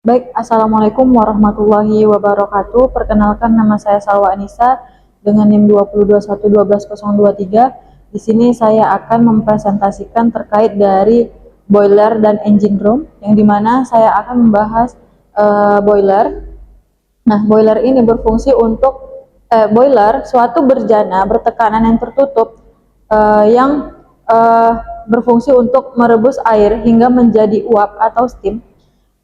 Baik, Assalamualaikum warahmatullahi wabarakatuh. Perkenalkan, nama saya Salwa Anissa dengan NIM 202111223. Di sini saya akan mempresentasikan terkait dari boiler dan engine room, yang dimana saya akan membahas boiler. Nah, boiler ini berfungsi untuk boiler suatu berjana bertekanan yang tertutup yang eh, berfungsi untuk merebus air hingga menjadi uap atau steam.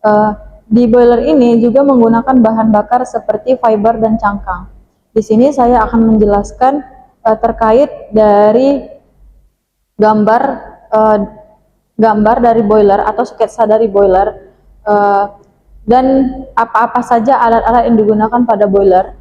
Uh, di boiler ini juga menggunakan bahan bakar seperti fiber dan cangkang. Di sini saya akan menjelaskan terkait dari gambar uh, gambar dari boiler atau sketsa dari boiler uh, dan apa-apa saja alat-alat yang digunakan pada boiler.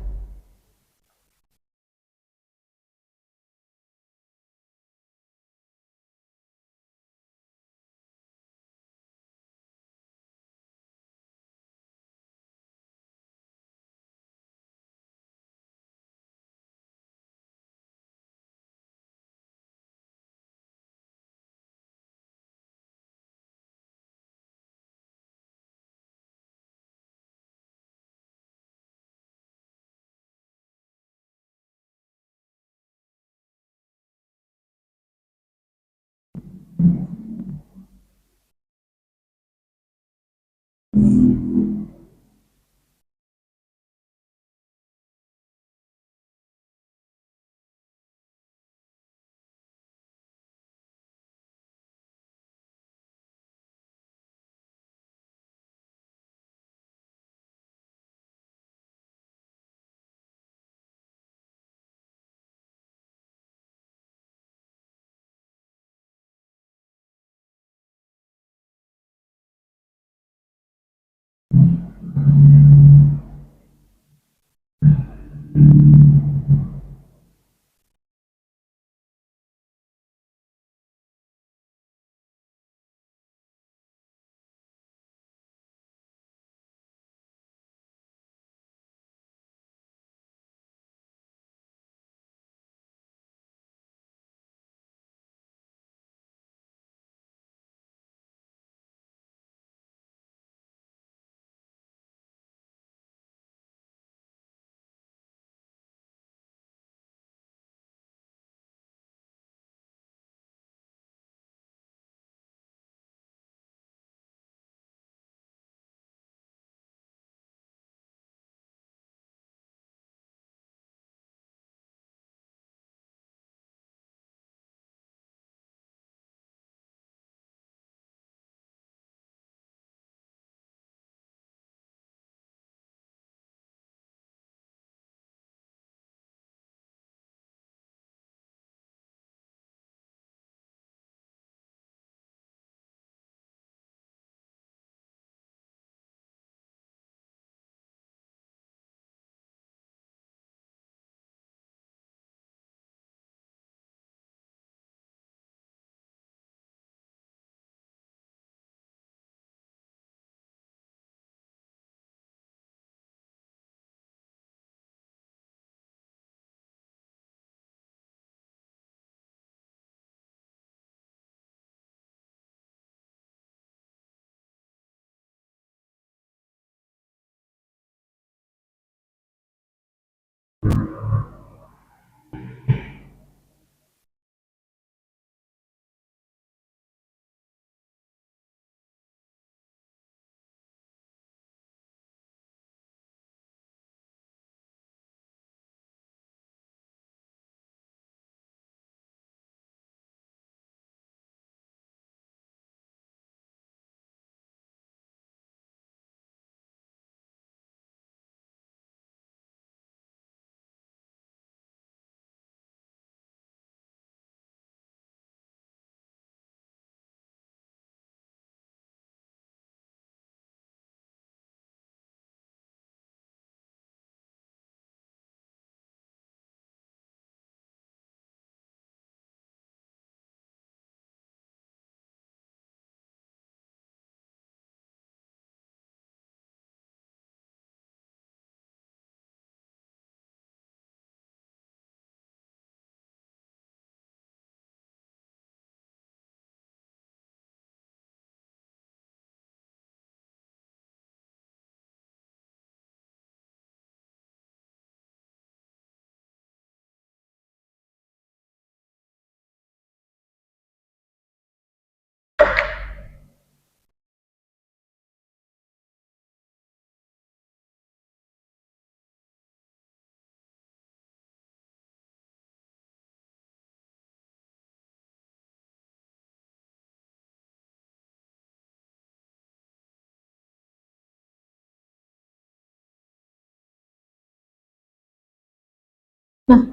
Nah,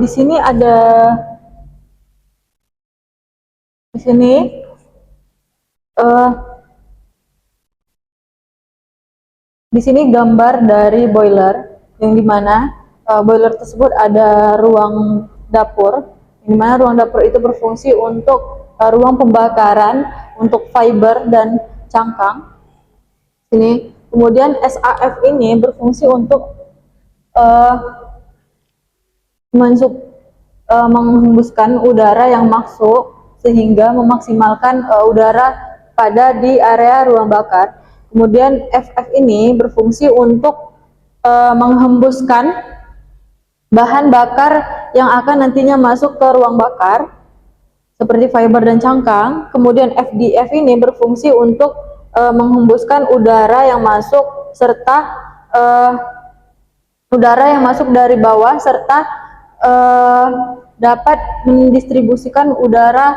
di sini ada di sini eh, di sini gambar dari boiler yang dimana boiler tersebut ada ruang dapur, yang dimana ruang dapur itu berfungsi untuk ruang pembakaran untuk fiber dan cangkang. Ini kemudian SAF ini berfungsi untuk uh, menghembuskan udara yang masuk sehingga memaksimalkan udara pada di area ruang bakar. Kemudian FF ini berfungsi untuk menghembuskan bahan bakar yang akan nantinya masuk ke ruang bakar seperti fiber dan cangkang. Kemudian FDF ini berfungsi untuk menghembuskan udara yang masuk serta udara yang masuk dari bawah serta dapat mendistribusikan udara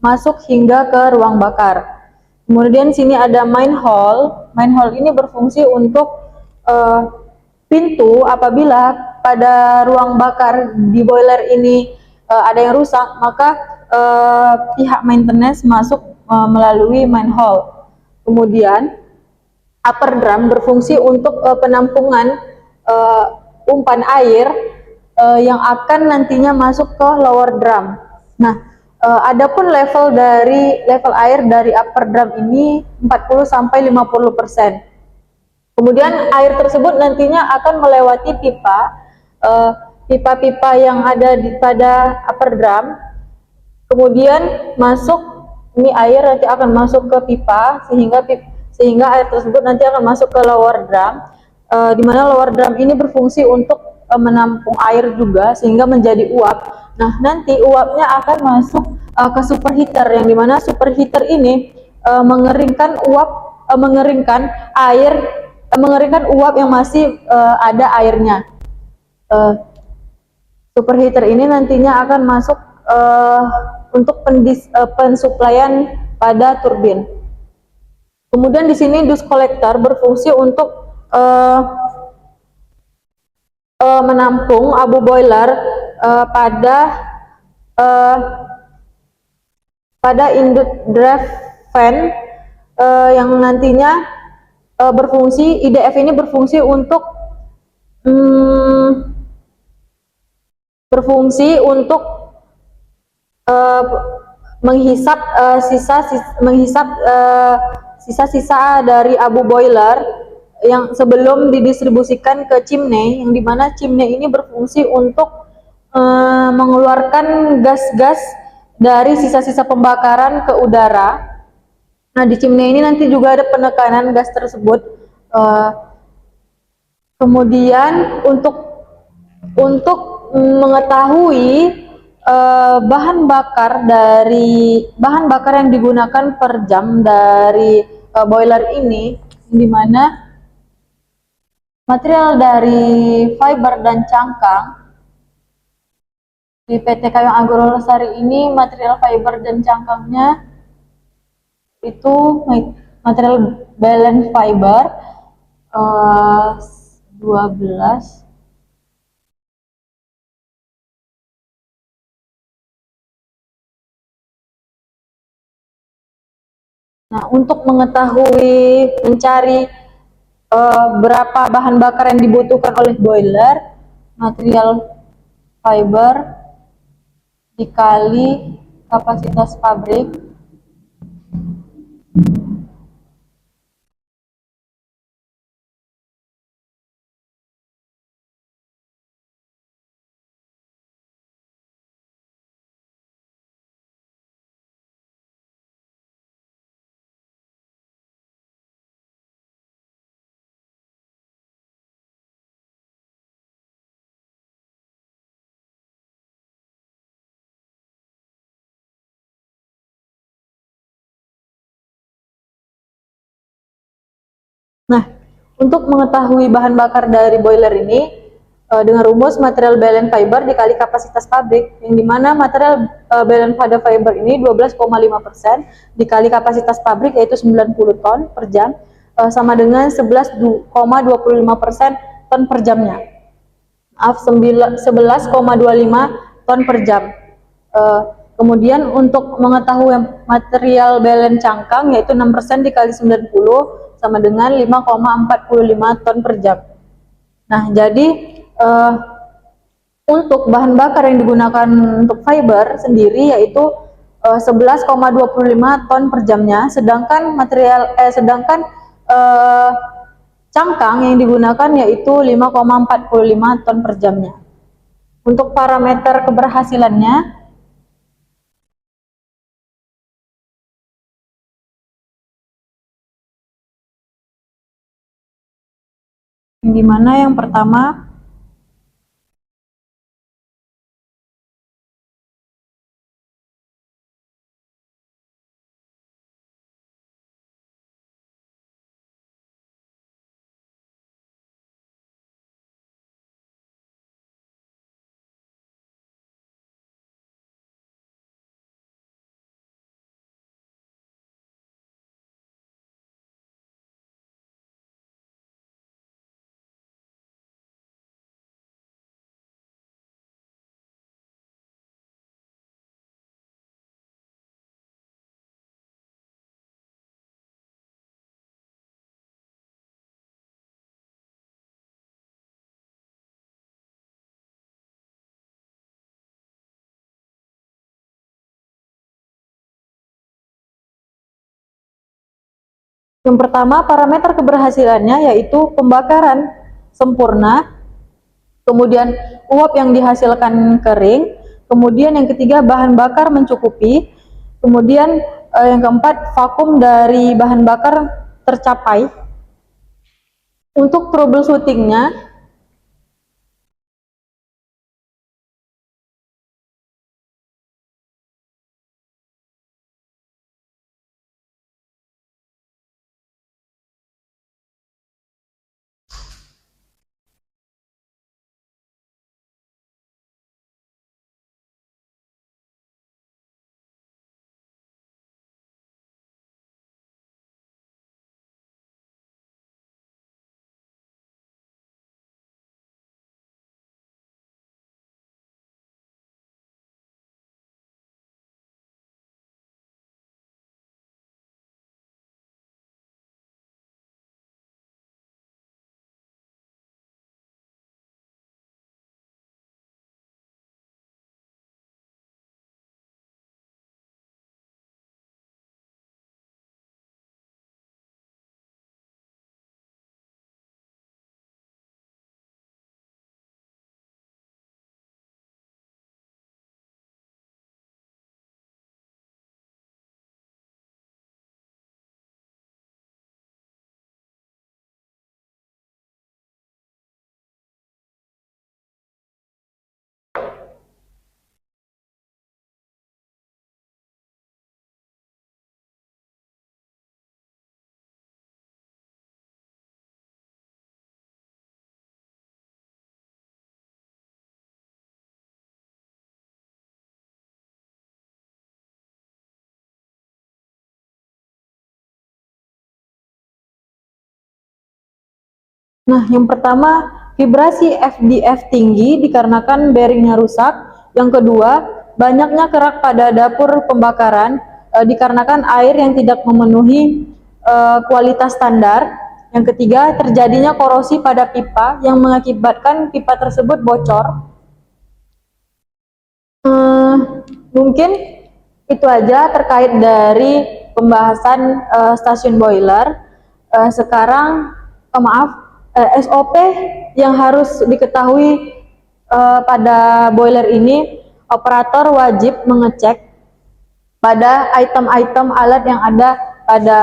masuk hingga ke ruang bakar. Kemudian sini ada main hall. Main hall ini berfungsi untuk pintu apabila pada ruang bakar di boiler ini ada yang rusak, maka pihak maintenance masuk melalui main hall. Kemudian upper drum berfungsi untuk penampungan umpan air yang akan nantinya masuk ke lower drum. Nah, adapun level air dari upper drum ini 40 sampai 50%. Kemudian air tersebut nantinya akan melewati pipa-pipa yang ada pada upper drum. Kemudian masuk, ini air nanti akan masuk ke pipa sehingga air tersebut nanti akan masuk ke lower drum, di mana lower drum ini berfungsi untuk menampung air juga sehingga menjadi uap. Nah, nanti uapnya akan masuk ke superheater, yang dimana superheater ini mengeringkan uap yang masih ada airnya. Superheater ini nantinya akan masuk untuk pensuplaian pada turbin. Kemudian di sini dust collector berfungsi untuk menampung abu boiler pada indut draft fan yang nantinya berfungsi, IDF ini berfungsi untuk menghisap sisa-sisa dari abu boiler yang sebelum didistribusikan ke chimney, yang dimana chimney ini berfungsi untuk mengeluarkan gas-gas dari sisa-sisa pembakaran ke udara. Nah, di chimney ini nanti juga ada penekanan gas tersebut. Kemudian untuk mengetahui bahan bakar yang digunakan per jam dari boiler ini, di mana material dari fiber dan cangkang di PT Kayu Agro Lestari ini, material fiber dan cangkangnya itu material balance fiber 12. Nah, untuk mencari berapa bahan bakar yang dibutuhkan oleh boiler, material fiber dikali kapasitas pabrik Nah, untuk mengetahui bahan bakar dari boiler ini dengan rumus material balance fiber dikali kapasitas pabrik, yang dimana material balance pada fiber ini 12,5% dikali kapasitas pabrik yaitu 90 ton per jam sama dengan 11,25% ton per jamnya. 11,25 ton per jam. Kemudian untuk mengetahui material balance cangkang, yaitu 6% dikali 90 sama dengan 5,45 ton per jam. Nah, jadi untuk bahan bakar yang digunakan untuk fiber sendiri yaitu 11,25 ton per jamnya, sedangkan cangkang yang digunakan yaitu 5,45 ton per jamnya. Untuk parameter keberhasilannya, di mana yang pertama yang pertama parameter keberhasilannya yaitu pembakaran sempurna, kemudian uap yang dihasilkan kering, kemudian yang ketiga bahan bakar mencukupi, kemudian yang keempat vakum dari bahan bakar tercapai. Untuk troubleshootingnya, nah yang pertama vibrasi FDF tinggi dikarenakan bearingnya rusak. Yang kedua, banyaknya kerak pada dapur pembakaran dikarenakan air yang tidak memenuhi kualitas standar. Yang ketiga, terjadinya korosi pada pipa yang mengakibatkan pipa tersebut bocor. Mungkin itu aja terkait dari pembahasan stasiun boiler. Sekarang SOP yang harus diketahui pada boiler ini, operator wajib mengecek pada item-item alat yang ada pada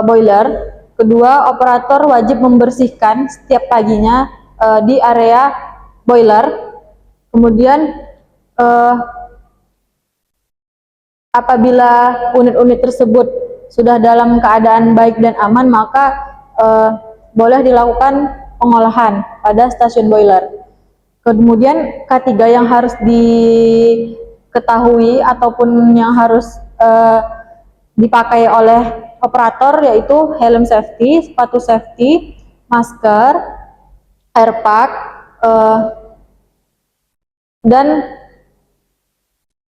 boiler. Kedua, operator wajib membersihkan setiap paginya di area boiler. Kemudian apabila unit-unit tersebut sudah dalam keadaan baik dan aman, maka boleh dilakukan pengolahan pada stasiun boiler. Kemudian K3 yang harus diketahui ataupun yang harus dipakai oleh operator yaitu helm safety, sepatu safety, masker, airpack, uh, dan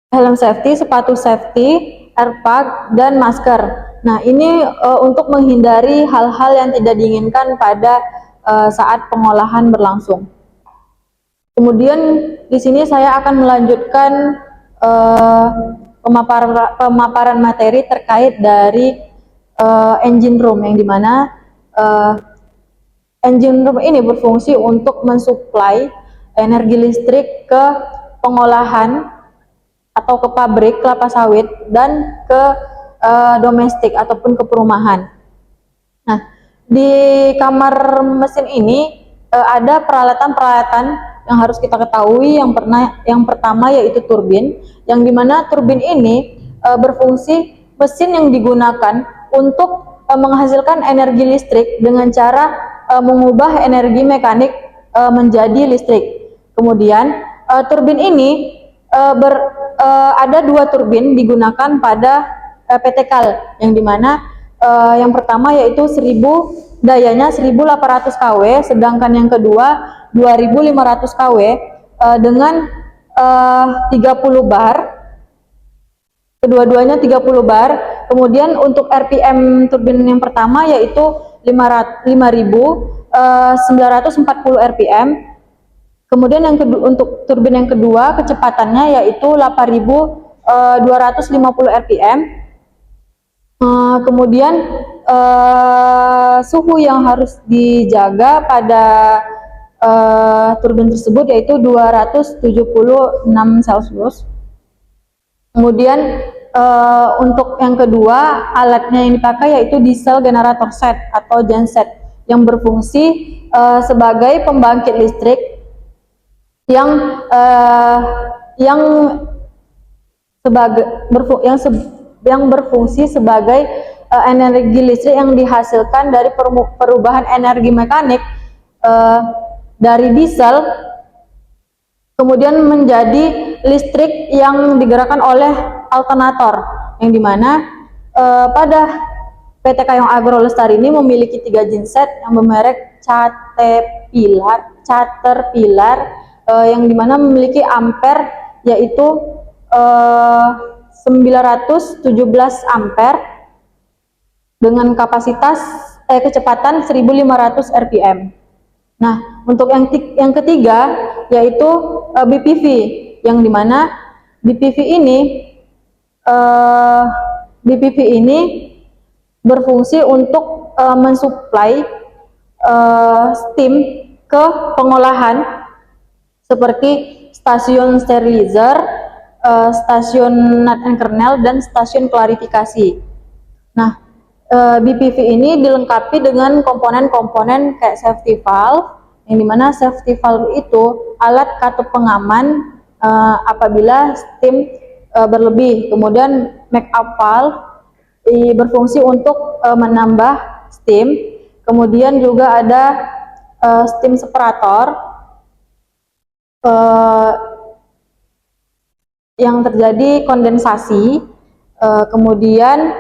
helm safety, sepatu safety, airbag, dan masker. Nah, ini untuk menghindari hal-hal yang tidak diinginkan pada saat pengolahan berlangsung. Kemudian di sini saya akan melanjutkan uh, pemaparan materi terkait dari engine room, yang dimana engine room ini berfungsi untuk mensuplai energi listrik ke pengolahan atau ke pabrik kelapa sawit dan ke domestik ataupun ke perumahan. Nah, di kamar mesin ini ada peralatan-peralatan yang harus kita ketahui. Yang pertama yaitu turbin, yang dimana turbin ini berfungsi mesin yang digunakan untuk menghasilkan energi listrik dengan cara mengubah energi mekanik menjadi listrik. Kemudian turbin ini ada dua turbin digunakan pada PT KAL, yang dimana yang pertama yaitu dayanya 1800 kW, sedangkan yang kedua 2500 kW dengan 30 bar. Kedua-duanya 30 bar. Kemudian untuk RPM turbin yang pertama yaitu 5940 RPM. Kemudian untuk turbin yang kedua kecepatannya yaitu 8250 RPM. Kemudian suhu yang harus dijaga pada turbin tersebut yaitu 276 Celcius. Kemudian untuk yang kedua, alatnya yang dipakai yaitu diesel generator set atau genset, yang berfungsi sebagai pembangkit listrik yang berfungsi sebagai energi listrik yang dihasilkan dari perubahan energi mekanik dari diesel kemudian menjadi listrik yang digerakkan oleh alternator, yang dimana pada PT Kayong Agro Lestari ini memiliki 3 genset yang bermerek Caterpillar, yang dimana memiliki ampere yaitu 917 ampere dengan kapasitas kecepatan 1500 RPM. Nah, untuk yang ketiga yaitu BPV, yang dimana BPV ini berfungsi untuk mensuplai steam ke pengolahan seperti stasiun sterilizer, stasiun nut and kernel, dan stasiun klarifikasi. Nah, BPV ini dilengkapi dengan komponen-komponen kayak safety valve, yang dimana safety valve itu alat katup pengaman apabila steam berlebih. Kemudian make up valve berfungsi untuk menambah steam. Kemudian juga ada steam separator yang terjadi kondensasi. Kemudian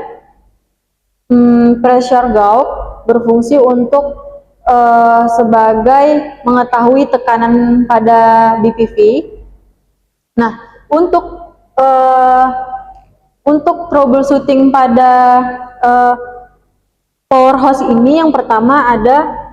pressure gauge berfungsi untuk sebagai mengetahui tekanan pada BPV. Nah, untuk troubleshooting pada power hose ini, yang pertama ada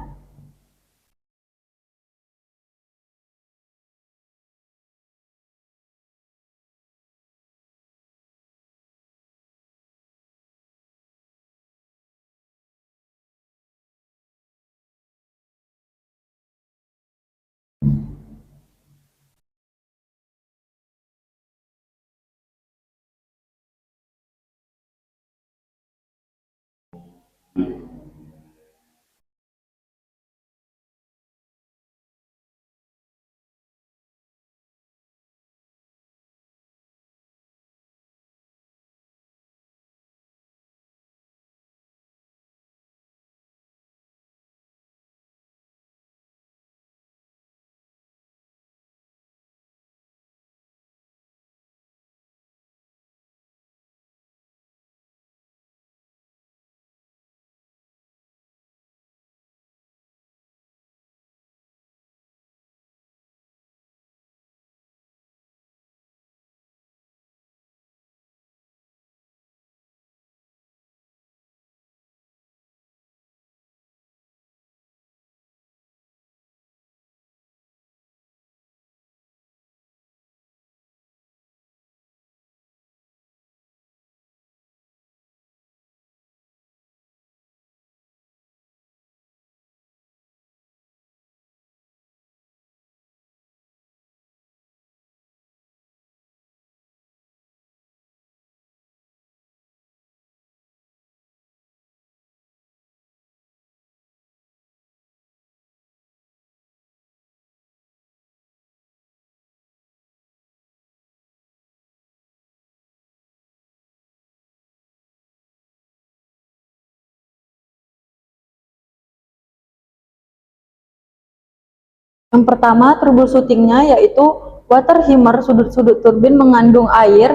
Yang pertama, troubleshootingnya yaitu water hammer sudut-sudut turbin mengandung air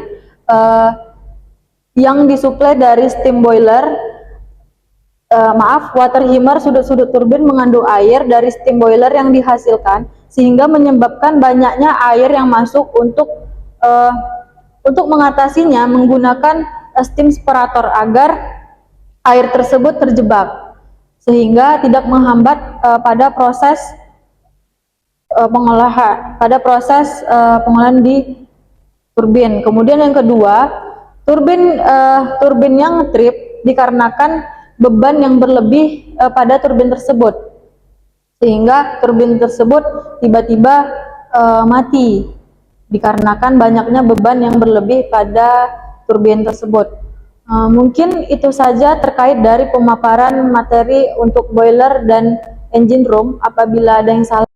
yang disuplai dari steam boiler. Water hammer sudut-sudut turbin mengandung air dari steam boiler yang dihasilkan sehingga menyebabkan banyaknya air yang masuk. Untuk mengatasinya menggunakan steam separator agar air tersebut terjebak sehingga tidak menghambat pada proses pengolahan di turbin. Kemudian yang kedua, turbin yang trip dikarenakan beban yang berlebih pada turbin tersebut sehingga turbin tersebut tiba-tiba mati dikarenakan banyaknya beban yang berlebih pada turbin tersebut. Mungkin itu saja terkait dari pemaparan materi untuk boiler dan engine room. Apabila ada yang salah